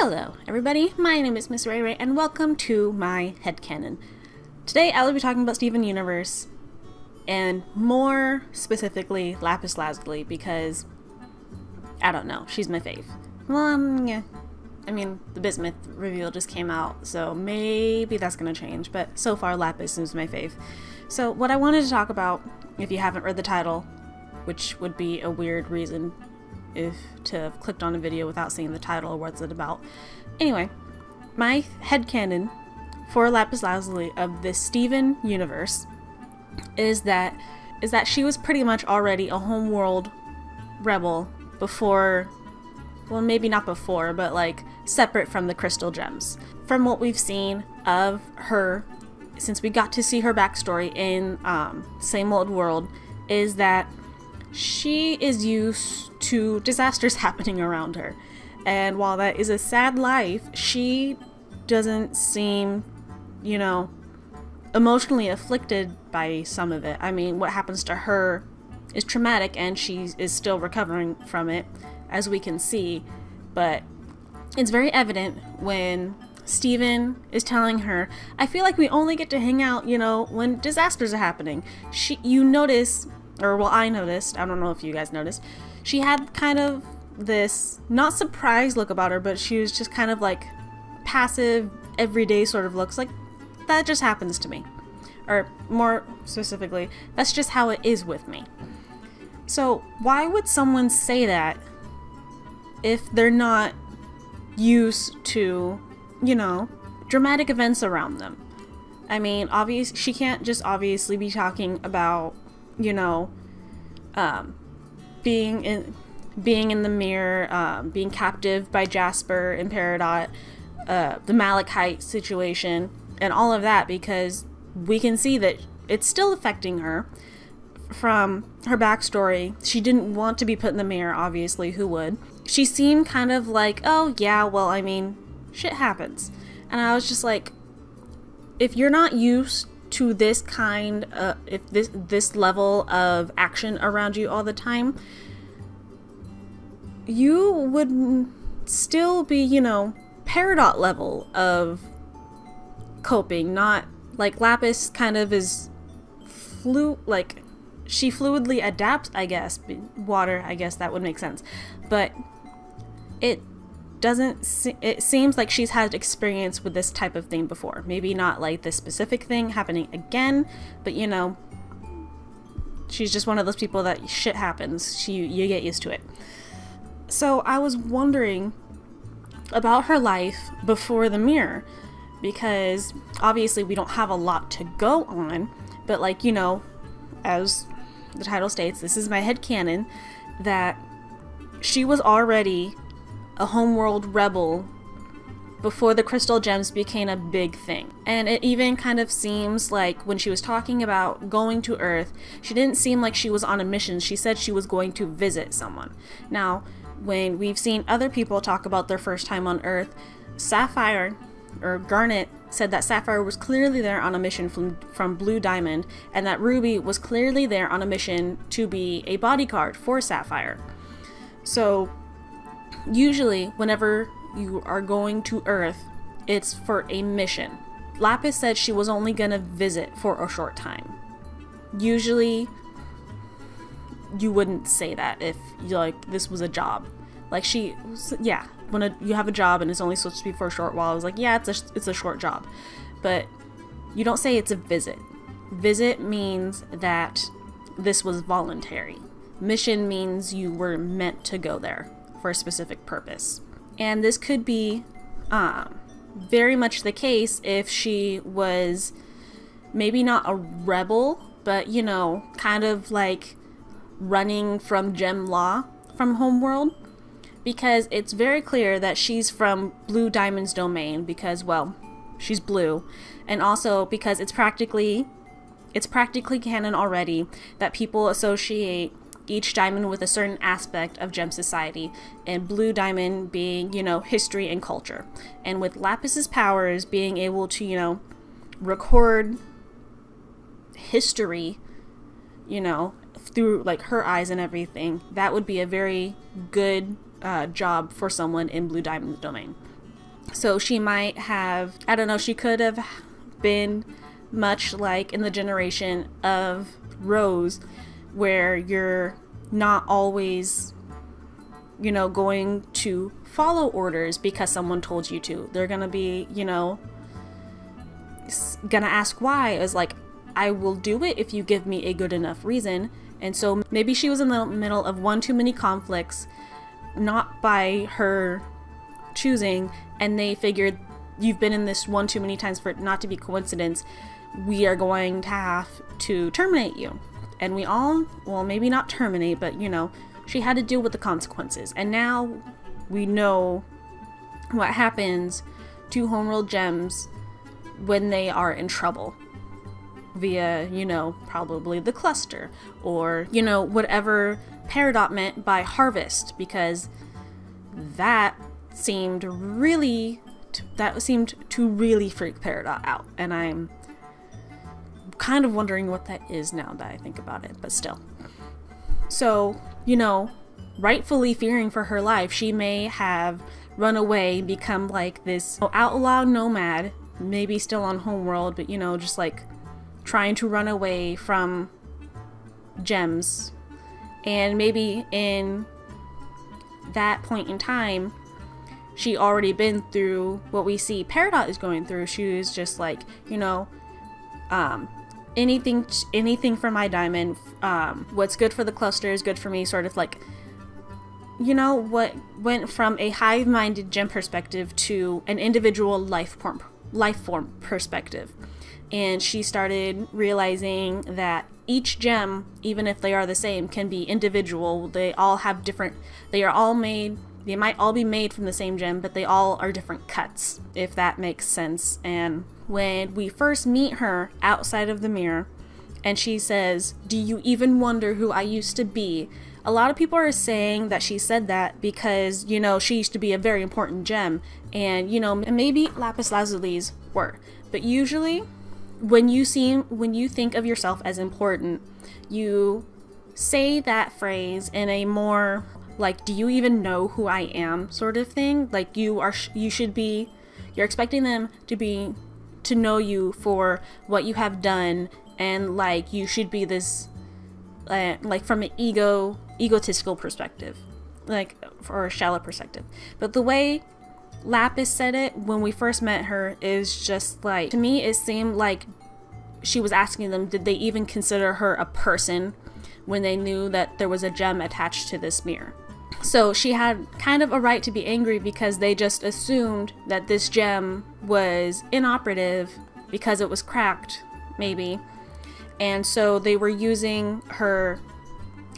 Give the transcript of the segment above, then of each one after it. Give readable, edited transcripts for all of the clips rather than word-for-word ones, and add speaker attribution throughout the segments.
Speaker 1: Hello everybody, my name is MsRheyRhey and welcome to my headcanon. Today I will be talking about Steven Universe, and more specifically Lapis Lazuli, because I don't know, she's my fave. Well, yeah. I mean, the Bismuth reveal just came out, so maybe that's gonna change, but so far Lapis is my fave. So what I wanted to talk about, if you haven't read the title, which would be a weird reason if to have clicked on a video without seeing the title or what's it about. Anyway, my headcanon for Lapis Lazuli of this Steven universe is that she was pretty much already a homeworld rebel before, well, maybe not before, but like separate from the crystal gems. From what we've seen of her, since we got to see her backstory in Same Old World, is that she is used to disasters happening around her. And while that is a sad life, she doesn't seem, emotionally afflicted by some of it. I mean, what happens to her is traumatic and she is still recovering from it, as we can see. But it's very evident when Steven is telling her, I feel like we only get to hang out, when disasters are happening. You notice, or well, I noticed, I don't know if you guys noticed, she had kind of this, not surprised look about her, but she was just kind of like passive, everyday sort of looks, like, that just happens to me. Or more specifically, that's just how it is with me. So why would someone say that if they're not used to, dramatic events around them? I mean, she can't just obviously be talking about, being in the mirror, being captive by Jasper and Peridot, the Malachite situation, and all of that, because we can see that it's still affecting her. From her backstory, she didn't want to be put in the mirror, obviously, who would? She seemed kind of like, oh yeah, well, I mean, shit happens. And I was just like, if you're not used to this kind of, if this level of action around you all the time, you would still be, Peridot level of coping, not like Lapis kind of is she fluidly adapts, I guess. Water, I guess that would make sense. But it seems like she's had experience with this type of thing before. Maybe not like this specific thing happening again, but she's just one of those people that shit happens. You get used to it. So I was wondering about her life before the mirror, because obviously we don't have a lot to go on, but as the title states, this is my headcanon, that she was already a homeworld rebel before the crystal gems became a big thing. And it even kind of seems like when she was talking about going to Earth, she didn't seem like she was on a mission. She said she was going to visit someone. Now, when we've seen other people talk about their first time on Earth, Sapphire, or Garnet, said that Sapphire was clearly there on a mission from Blue Diamond, and that Ruby was clearly there on a mission to be a bodyguard for Sapphire. So usually whenever you are going to Earth, it's for a mission. Lapis said she was only gonna visit for a short time. Usually you wouldn't say that if this was a job. Like when you have a job and it's only supposed to be for a short while, I was like, yeah, it's a short job. But you don't say it's a visit. Visit means that this was voluntary. Mission means you were meant to go there for a specific purpose. And this could be very much the case if she was maybe not a rebel, but kind of like running from gem law from Homeworld, because it's very clear that she's from Blue Diamond's domain, because, well, she's blue, and also because it's practically canon already that people associate each diamond with a certain aspect of gem society, and Blue Diamond being, history and culture. And with Lapis's powers being able to, record history, through like her eyes and everything, that would be a very good job for someone in Blue Diamond's domain. So she might have, I don't know, she could have been much like in the generation of Rose, where you're not always, going to follow orders because someone told you to. They're gonna be, gonna ask why. Is like, I will do it if you give me a good enough reason. And so maybe she was in the middle of one too many conflicts, not by her choosing, and they figured, you've been in this one too many times for it not to be coincidence. We are going to have to terminate you. And we all, well, maybe not terminate, but she had to deal with the consequences. And now we know what happens to homeworld gems when they are in trouble via, probably the cluster, or, whatever Peridot meant by harvest, because that seemed to really freak Peridot out. And I'm kind of wondering what that is now that I think about it, but still. So, rightfully fearing for her life, she may have run away, become like this outlaw nomad, maybe still on homeworld, but just like trying to run away from gems. And maybe in that point in time, she already been through what we see Peridot is going through. She was just like, anything for my diamond. What's good for the cluster is good for me, sort of like, what went from a hive-minded gem perspective to an individual life form perspective. And she started realizing that each gem, even if they are the same, can be individual. They all have different, they might all be made from the same gem, but they all are different cuts, if that makes sense. And when we first meet her outside of the mirror, and she says, "Do you even wonder who I used to be?" A lot of people are saying that she said that because, she used to be a very important gem, and, maybe lapis lazulis were. But usually, when you think of yourself as important, you say that phrase in a more like, "Do you even know who I am?" sort of thing. Like, you're expecting them to know you for what you have done, and like you should be this, like from an egotistical perspective, like, or a shallow perspective. But the way Lapis said it when we first met her is just like, to me, it seemed like she was asking them, did they even consider her a person when they knew that there was a gem attached to this mirror? So she had kind of a right to be angry because they just assumed that this gem was inoperative because it was cracked, maybe. And so they were using her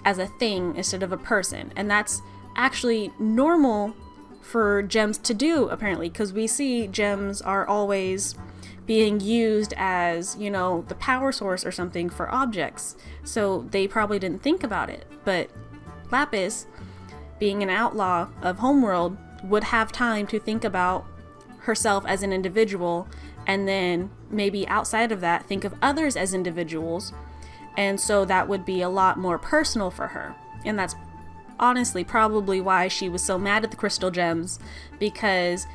Speaker 1: as a thing instead of a person. And that's actually normal for gems to do, apparently, because we see gems are always being used as, the power source or something for objects. So they probably didn't think about it. But Lapis, being an outlaw of homeworld, would have time to think about herself as an individual, and then maybe outside of that think of others as individuals. And so that would be a lot more personal for her. And that's honestly probably why she was so mad at the crystal gems, because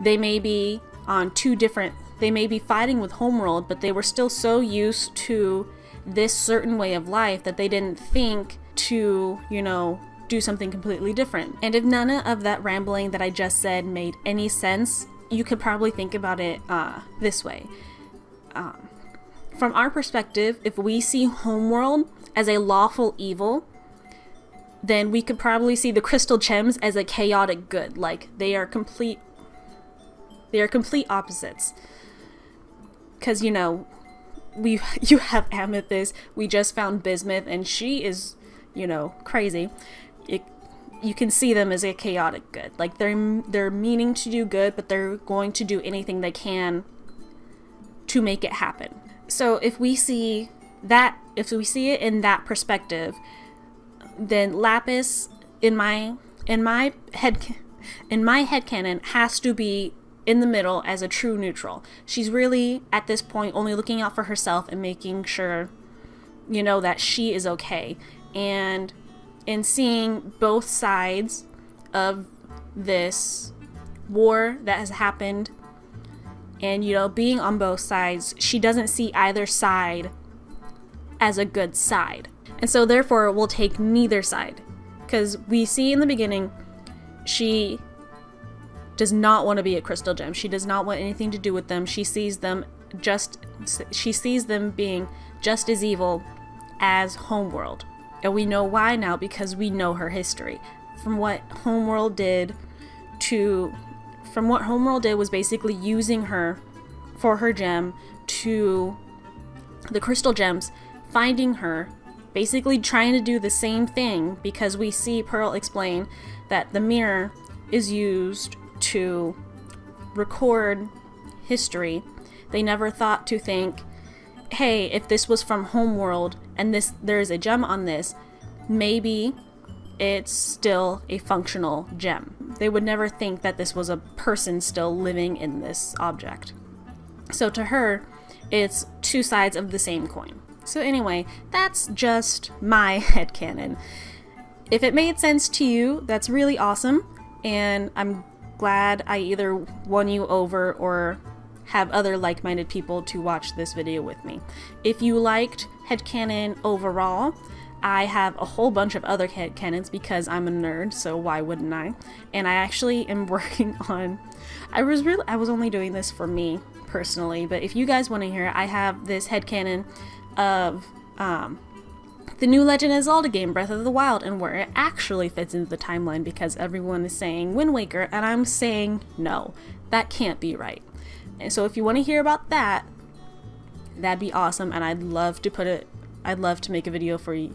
Speaker 1: they may be fighting with homeworld, but they were still so used to this certain way of life that they didn't think to, do something completely different. And if none of that rambling that I just said made any sense, you could probably think about it this way. From our perspective, if we see homeworld as a lawful evil, then we could probably see the crystal gems as a chaotic good. Like, they are complete opposites. Because, you have Amethyst, we just found Bismuth, and she is, crazy. You can see them as a chaotic good. Like, they're meaning to do good, but they're going to do anything they can to make it happen. So if we see it in that perspective, then Lapis, in my headcanon, has to be in the middle as a true neutral. She's really, at this point, only looking out for herself and making sure, that she is okay. And in seeing both sides of this war that has happened, and, you know, being on both sides, she doesn't see either side as a good side. And so therefore we'll take neither side. Because we see in the beginning, she does not want to be a crystal gem. She does not want anything to do with them. She sees them being just as evil as Homeworld. And we know why now, because we know her history. From what Homeworld did was basically using her for her gem to the crystal gems, finding her, basically trying to do the same thing, because we see Pearl explain that the mirror is used to record history. They never thought to think, hey, if this was from Homeworld and there's a gem on this, maybe it's still a functional gem. They would never think that this was a person still living in this object. So to her, it's two sides of the same coin. So anyway, that's just my headcanon. If it made sense to you, that's really awesome, and I'm glad I either won you over or have other like-minded people to watch this video with me. If you liked headcanon overall, I have a whole bunch of other headcanons because I'm a nerd, so why wouldn't I? And I actually am working on... I was only doing this for me personally, but if you guys want to hear it, I have this headcanon of the new Legend of Zelda game, Breath of the Wild, and where it actually fits into the timeline, because everyone is saying Wind Waker, and I'm saying no, that can't be right. And so if you want to hear about that, that'd be awesome, and I'd love to make a video for you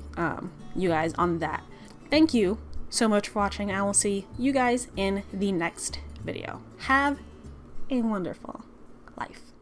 Speaker 1: guys on that. Thank you so much for watching. I will see you guys in the next video. Have a wonderful life.